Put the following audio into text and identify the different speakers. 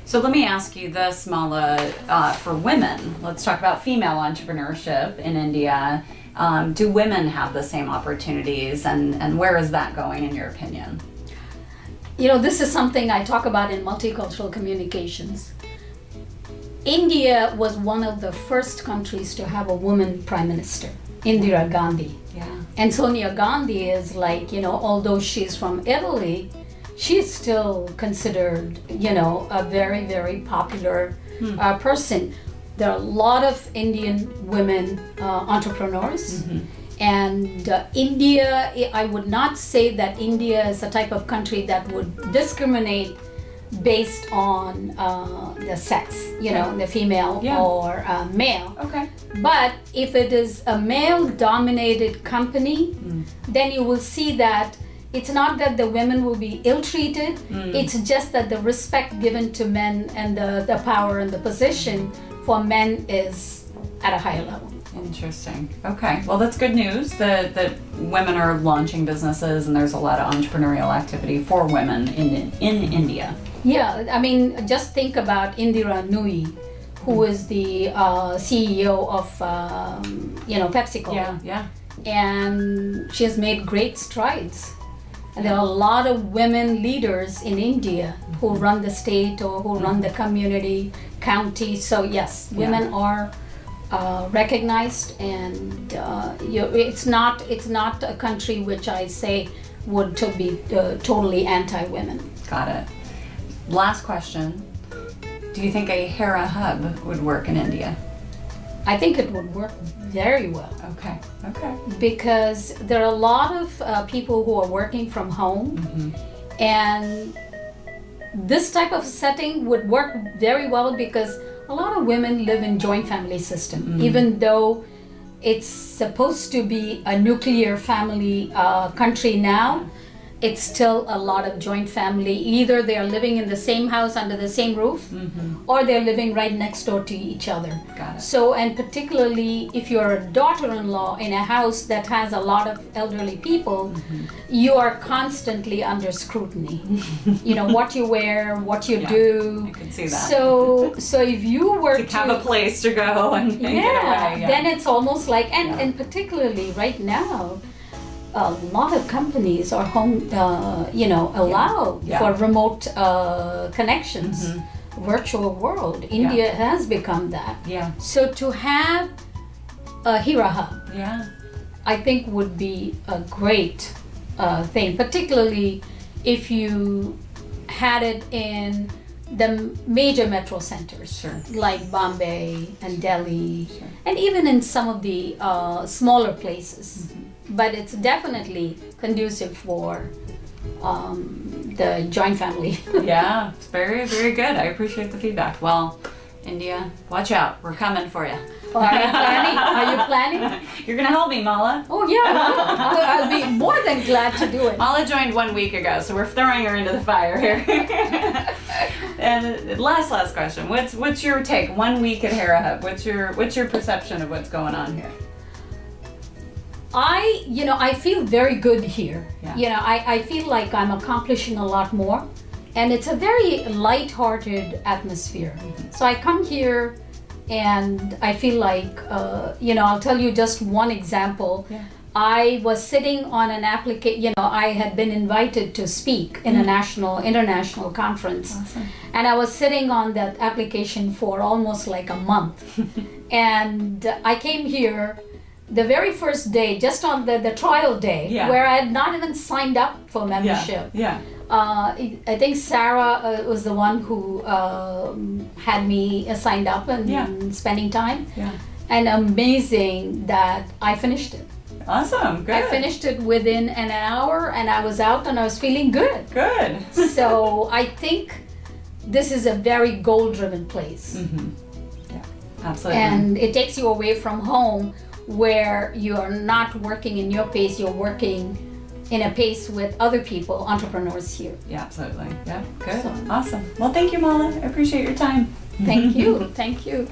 Speaker 1: So let me ask you this, Mala, for women, let's talk about female entrepreneurship in India. Do women have the same opportunities, and where is that going in your opinion?
Speaker 2: This is something I talk about in multicultural communications. India was one of the first countries to have a woman prime minister, Indira Gandhi.
Speaker 1: Yeah.
Speaker 2: And Sonia Gandhi is like, although she's from Italy, she's still considered, a very, very popular person. There are a lot of Indian women entrepreneurs. Mm-hmm. And India, I would not say that India is a type of country that would discriminate based on the sex, the female or male.
Speaker 1: Okay.
Speaker 2: But if it is a male-dominated company, then you will see that it's not that the women will be ill-treated, it's just that the respect given to men and the power and the position for men is at a higher level.
Speaker 1: Interesting. Okay. Well, that's good news that women are launching businesses and there's a lot of entrepreneurial activity for women in India.
Speaker 2: Yeah, I mean, just think about Indira Nui, who is the CEO of, PepsiCo.
Speaker 1: Yeah.
Speaker 2: And she has made great strides. And there are a lot of women leaders in India who run the state or who run the community, county. So yes, women are recognized, and it's not a country which I say would be totally anti-women.
Speaker 1: Got it. Last question. Do you think a Hera hub would work in India?
Speaker 2: I think it would work very well.
Speaker 1: Okay.
Speaker 2: Because there are a lot of people who are working from home, and this type of setting would work very well because a lot of women live in joint family system, even though it's supposed to be a nuclear family country now. It's still a lot of joint family. Either they are living in the same house under the same roof, or they're living right next door to each other.
Speaker 1: Got it.
Speaker 2: So, and particularly if you're a daughter-in-law in a house that has a lot of elderly people, you are constantly under scrutiny. What you wear, what you do.
Speaker 1: I can see that.
Speaker 2: So if you were
Speaker 1: to have a place to go and get away. Yeah.
Speaker 2: Then it's almost like, and particularly right now, a lot of companies are home, allow for remote connections, virtual world. India has become that.
Speaker 1: Yeah.
Speaker 2: So to have a Hera hub, I think would be a great thing, particularly if you had it in the major metro centers, like Bombay and Delhi, and even in some of the smaller places. But it's definitely conducive for the joint family.
Speaker 1: Yeah, it's very, very good. I appreciate the feedback. Well, India, watch out. We're coming for you.
Speaker 2: Are you planning? Are you planning?
Speaker 1: You're going to help me, Mala.
Speaker 2: Oh, yeah. I'll be more than glad to do it.
Speaker 1: Mala joined 1 week ago, so we're throwing her into the fire here. And last question. What's your take? 1 week at Hera Hub. What's your perception of what's going on here?
Speaker 2: I feel very good here.
Speaker 1: Yeah.
Speaker 2: I feel like I'm accomplishing a lot more, and it's a very light-hearted atmosphere. So I come here and I feel like, I'll tell you just one example.
Speaker 1: Yeah.
Speaker 2: I was sitting on an application, I had been invited to speak in a international conference.
Speaker 1: Awesome.
Speaker 2: And I was sitting on that application for almost like a month. And I came here the very first day, just on the trial day, where I had not even signed up for membership.
Speaker 1: Yeah.
Speaker 2: I think Sarah was the one who had me signed up and spending time.
Speaker 1: Yeah.
Speaker 2: And amazing that I finished it.
Speaker 1: Awesome. Good.
Speaker 2: I finished it within an hour, and I was out and I was feeling good.
Speaker 1: Good.
Speaker 2: So I think this is a very goal-driven place.
Speaker 1: Yeah, absolutely.
Speaker 2: And it takes you away from home, where you're not working in your pace, you're working in a pace with other people, entrepreneurs here.
Speaker 1: Yeah, absolutely. Yeah, good.
Speaker 2: So.
Speaker 1: Awesome. Well, thank you, Mala. I appreciate your time.
Speaker 2: Thank you. Thank you.